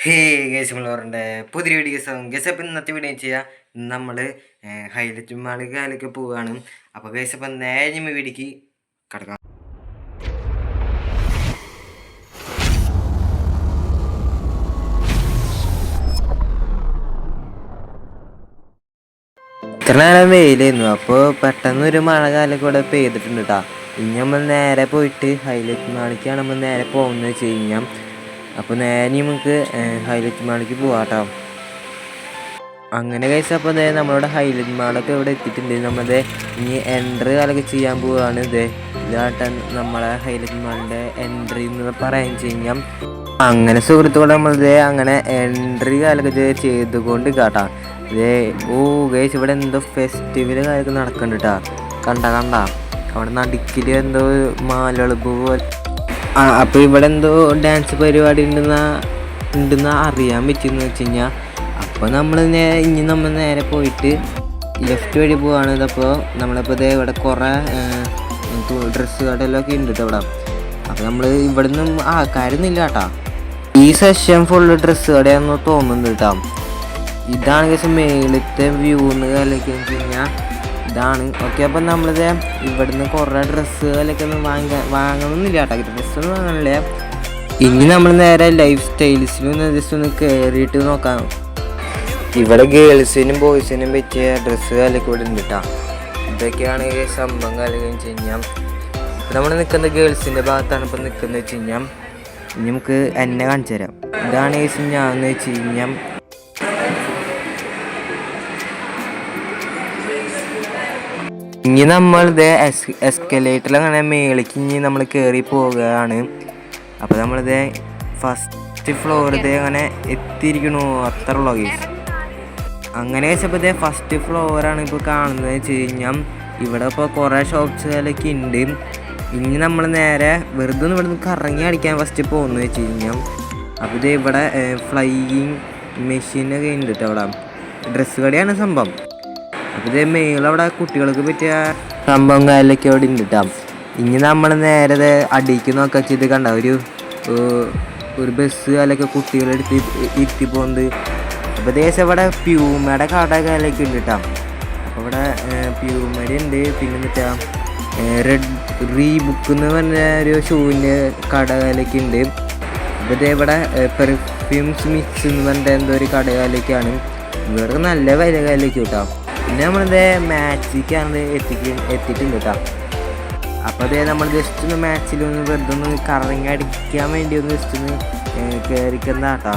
Hey guys നമ്മളവരുടെ പുതിയ videos guys. അപ്പം ഇന്നത്തെ വീഡിയോ ചെയ്യാം. നമ്മൾ ഹൈലൈറ്റ് മാളികയിലേക്ക് പോവുകയാണ്. അപ്പോൾ ഗൈസ് അപ്പം നേരെ വീഡിയോക്ക് കിടക്കാം. ഇത്ര നേരം വെയിലായിരുന്നു. അപ്പോൾ പെട്ടെന്ന് ഒരു മഴ കാലം കൂടെ പെയ്തിട്ടുണ്ട് കേട്ടോ. ഇനി നമ്മൾ നേരെ പോയിട്ട് ഹൈലൈറ്റ് മാളിക്കാണ് നമ്മൾ നേരെ പോകുന്നത് വെച്ച് കഴിഞ്ഞാൽ. അപ്പോൾ നേരെ നമുക്ക് ഹൈലൈറ്റ് മാളിക്ക് പോവാം കേട്ടോ. അങ്ങനെ കഴിച്ചാൽ അപ്പോൾ നമ്മളുടെ ഹൈലൈറ്റ് മാളൊക്കെ ഇവിടെ എത്തിയിട്ടുണ്ട്. നമ്മളത് ഇനി എൻട്രി കാലൊക്കെ ചെയ്യാൻ പോവുകയാണ്. ഇതാട്ട നമ്മളെ ഹൈലൈറ്റ് മാളിൻ്റെ എൻട്രി എന്ന് പറയാൻ വെച്ച് കഴിഞ്ഞാൽ. അങ്ങനെ സുഹൃത്തുക്കളെ നമ്മളത് അങ്ങനെ എൻട്രി കാലൊക്കെ ചെയ്തുകൊണ്ട് കേട്ടാ. ഓ ഗൈസ്, ഇവിടെ എന്തോ ഫെസ്റ്റിവൽ കാര്യമൊക്കെ നടക്കുന്നുണ്ട് കേട്ടോ. കണ്ട അവിടെ നടുക്കിൽ എന്തോ മാലെളുപ്പ് പോലെ. അപ്പോൾ ഇവിടെ എന്തോ ഡാൻസ് പരിപാടി ഉണ്ടെന്ന് അറിയാൻ പറ്റുമെന്ന് വെച്ച് കഴിഞ്ഞാൽ. അപ്പോൾ നമ്മൾ ഇനി നമ്മൾ നേരെ പോയിട്ട് ലെഫ്റ്റ് വഴി പോവാണ്. ഇതപ്പോൾ നമ്മളിപ്പോൾ ഇവിടെ കുറേ ഡ്രസ്സ് കടയിലൊക്കെ ഉണ്ട് കേട്ടോ ഇവിടെ. അപ്പോൾ നമ്മൾ ഇവിടെ നിന്നും ആൾക്കാരൊന്നുമില്ല കേട്ടോ. ഈ സെഷൻ ഫുള്ള് ഡ്രസ്സ് കടയാണെന്ന് തോന്നുന്നുണ്ട് കേട്ടോ. ഇതാണ് കേസ് മേളത്തെ വ്യൂ എന്ന് കാലൊക്കെ വെച്ച് കഴിഞ്ഞാൽ ഇതാണ്. ഓക്കെ, അപ്പം നമ്മളിത് ഇവിടുന്ന് കുറേ ഡ്രസ്സുകളൊക്കെ ഒന്ന് വാങ്ങണമെന്നില്ല കേട്ടോ. ഡ്രസ്സൊന്നും വാങ്ങണില്ല. ഇനി നമ്മൾ നേരെ ലൈഫ് സ്റ്റൈൽസിലൊന്ന് ജസ്റ്റ് ഒന്ന് കയറിയിട്ട് നോക്കാം. ഇവിടെ ഗേൾസിനും ബോയ്സിനും പറ്റിയ ഡ്രസ്സുകളൊക്കെ ഇവിടെ ഉണ്ട് കേട്ടോ. ഇതൊക്കെയാണ് സംഭവം കാലൊക്കെ വെച്ച് കഴിഞ്ഞാൽ. ഇപ്പം നമ്മൾ നിൽക്കുന്നത് ഗേൾസിൻ്റെ ഭാഗത്താണ് ഇപ്പം നിൽക്കുന്നത് വെച്ച് കഴിഞ്ഞാൽ. ഇനി നമുക്ക് എന്നെ കാണിച്ചു തരാം. ഇതാണ് കേസ് ഞാനെന്ന് വെച്ച് കഴിഞ്ഞാൽ. ഇനി നമ്മളിത് എസ്കലേറ്ററിൽ അങ്ങനെ മേളിക്ക് ഇനി നമ്മൾ കയറി പോവുകയാണ്. അപ്പോൾ നമ്മളിത് ഫസ്റ്റ് ഫ്ലോറിത് അങ്ങനെ എത്തിയിരിക്കണു. അത്ര ഉള്ളൂ കേസ്. അങ്ങനെ വെച്ചപ്പോൾ ഫസ്റ്റ് ഫ്ലോറാണ് ഇപ്പോൾ കാണുന്നത് വെച്ച് കഴിഞ്ഞാൽ. ഇവിടെ ഇപ്പോൾ കുറേ ഷോപ്സുകളൊക്കെ ഉണ്ട്. ഇനി നമ്മൾ നേരെ വെറുതെ ഒന്ന് ഇവിടെ നിന്ന് കറങ്ങി അടിക്കാൻ ഫസ്റ്റ് പോകുന്നത് വെച്ച് കഴിഞ്ഞാൽ. അപ്പോൾ ഇത് ഇവിടെ ഫ്ലൈയിങ് മെഷീനൊക്കെ ഉണ്ട് കേട്ടോ. അവിടെ ഡ്രസ്സ് കടയാണ് സംഭവം. അപ്പോൾ ഇത് മേളവിടെ കുട്ടികൾക്ക് പറ്റിയ സംഭവം കാര്യമൊക്കെ അവിടെ ഉണ്ട് കേട്ടോ. ഇനി നമ്മൾ നേരെ അടിക്ക് നോക്കാൻ ചെയ്ത് കണ്ട ഒരു ബസ് കാലൊക്കെ കുട്ടികളെടുത്ത് ഇരുത്തി പോകുന്നത്. അപ്പോൾ ദേശം ഇവിടെ പ്യൂമയുടെ കട കാലൊക്കെ ഉണ്ട് കേട്ടോ. അപ്പോൾ ഇവിടെ പ്യൂമയുടെ ഉണ്ട്. പിന്നെ മറ്റേ റീബുക്ക് എന്ന് പറഞ്ഞ ഒരു ഷൂവിൻ്റെ കട കാലൊക്കെ ഉണ്ട്. അപ്പോൾ ഇതേ ഇവിടെ പെർഫ്യൂംസ് മിക്സ് എന്ന് പറഞ്ഞിട്ട് എന്തോ ഒരു കട കാലൊക്കെയാണ്. ഇവിടെ നല്ല വില കാലൊക്കെ കേട്ടോ. പിന്നെ നമ്മളിത് മാച്ചിക്കാണ് എത്തിയിട്ടുണ്ട് കേട്ടോ. അപ്പോൾ അതേ നമ്മൾ ജസ്റ്റ് ഒന്ന് മാച്ചിലൊന്ന് വെറുതെ ഒന്ന് കറങ്ങി അടിക്കാൻ വേണ്ടി ഒന്ന് ജസ്റ്റ് ഒന്ന് കയറിക്കുന്ന കേട്ടോ.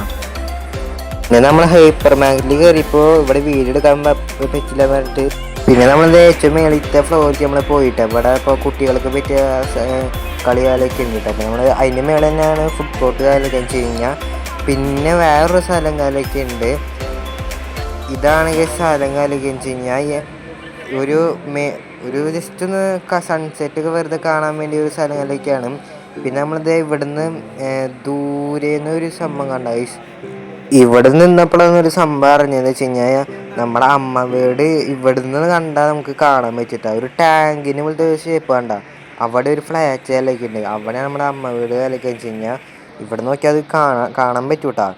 പിന്നെ നമ്മൾ ഹൈപ്പർ മാർക്കറ്റിൽ കയറിയപ്പോൾ ഇവിടെ വീഡിയോ എടുക്കാൻ പറ്റില്ല പറഞ്ഞിട്ട് പിന്നെ നമ്മൾ ഏറ്റവും മേളിത്തെ ഫ്ലോറിലേക്ക് നമ്മൾ പോയിട്ട് ഇവിടെ ഇപ്പോൾ കുട്ടികൾക്ക് പറ്റിയ കളികാലൊക്കെ ഉണ്ട് കേട്ടോ. അപ്പോൾ നമ്മൾ അതിൻ്റെ മേളിൽ തന്നെയാണ് ഫുഡ് കോർട്ട് കാലൊക്കെ വെച്ച് കഴിഞ്ഞാൽ. പിന്നെ വേറൊരു സ്ഥലം കാലൊക്കെ ഉണ്ട്. ഇതാണ് സ്ഥലം കാലൊക്കെ വെച്ച് കഴിഞ്ഞാൽ ഒരു ജസ്റ്റ് ഒന്ന് സൺസെറ്റൊക്കെ വെറുതെ കാണാൻ വേണ്ടി ഒരു സ്ഥലം കാലൊക്കെയാണ്. പിന്നെ നമ്മളിത് ഇവിടുന്ന് ദൂരേന്ന് ഒരു സംഭവം കണ്ട. ഇവിടെ നിന്നപ്പോഴാണ് ഒരു സംഭവം അറിഞ്ഞതെന്ന് വെച്ച് കഴിഞ്ഞാൽ നമ്മുടെ അമ്മ വീട് ഇവിടെ നിന്ന് കണ്ടാൽ നമുക്ക് കാണാൻ പറ്റിയിട്ടാണ്. ഒരു ടാങ്കിന് പോലത്തെ ഷേപ്പ് കണ്ട. അവിടെ ഒരു ഫ്ലാറ്റ് കാലൊക്കെ ഉണ്ട്. അവിടെ നമ്മുടെ അമ്മ വീട് കാലൊക്കെ വെച്ച് കഴിഞ്ഞാൽ ഇവിടെ നോക്കിയാൽ അത് കാണാൻ പറ്റൂട്ടാ.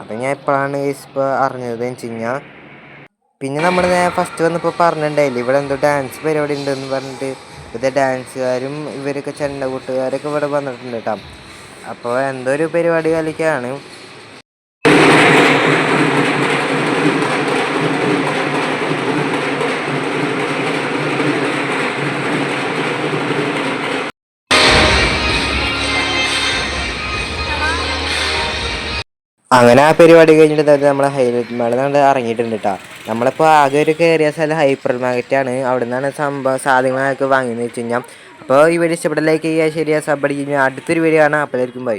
അപ്പം ഞാൻ എപ്പോഴാണ് ഇപ്പോൾ അറിഞ്ഞത് വെച്ച് കഴിഞ്ഞാൽ. പിന്നെ നമ്മൾ ഫസ്റ്റ് വന്നപ്പോൾ പറഞ്ഞിട്ടുണ്ടായില്ലേ ഇവിടെ എന്തോ ഡാൻസ് പരിപാടി ഉണ്ടെന്ന് പറഞ്ഞിട്ട്. ഇവിടുത്തെ ഡാൻസുകാരും ഇവരൊക്കെ ചെണ്ട കൂട്ടുകാരൊക്കെ ഇവിടെ വന്നിട്ടുണ്ട് കേട്ടോ. അപ്പോൾ എന്തോ ഒരു പരിപാടി കളിക്കാണ്. അങ്ങനെ ആ പരിപാടി കഴിഞ്ഞിട്ട് നമ്മളെ ഹൈലൈറ്റ് മാളിൽ നിന്ന് ഇറങ്ങിയിട്ടുണ്ട് കേട്ടോ. നമ്മളിപ്പോൾ ആകെ ഒരു കയറിയ സ്ഥലം ഹൈപ്പർ മാർക്കറ്റാണ്. അവിടെ നിന്നാണ് സംഭവം സാധനങ്ങളൊക്കെ വാങ്ങിയെന്ന് വെച്ച് കഴിഞ്ഞാൽ. അപ്പോൾ ഈ വീഡിയോ ഇഷ്ടപ്പെട്ട ലൈക്ക് ചെയ്യുക, ശരിയാ സബ് അടിക്കുക. അടുത്തൊരു വീഡിയോ ആണ്. അപ്പോൾ ബൈ.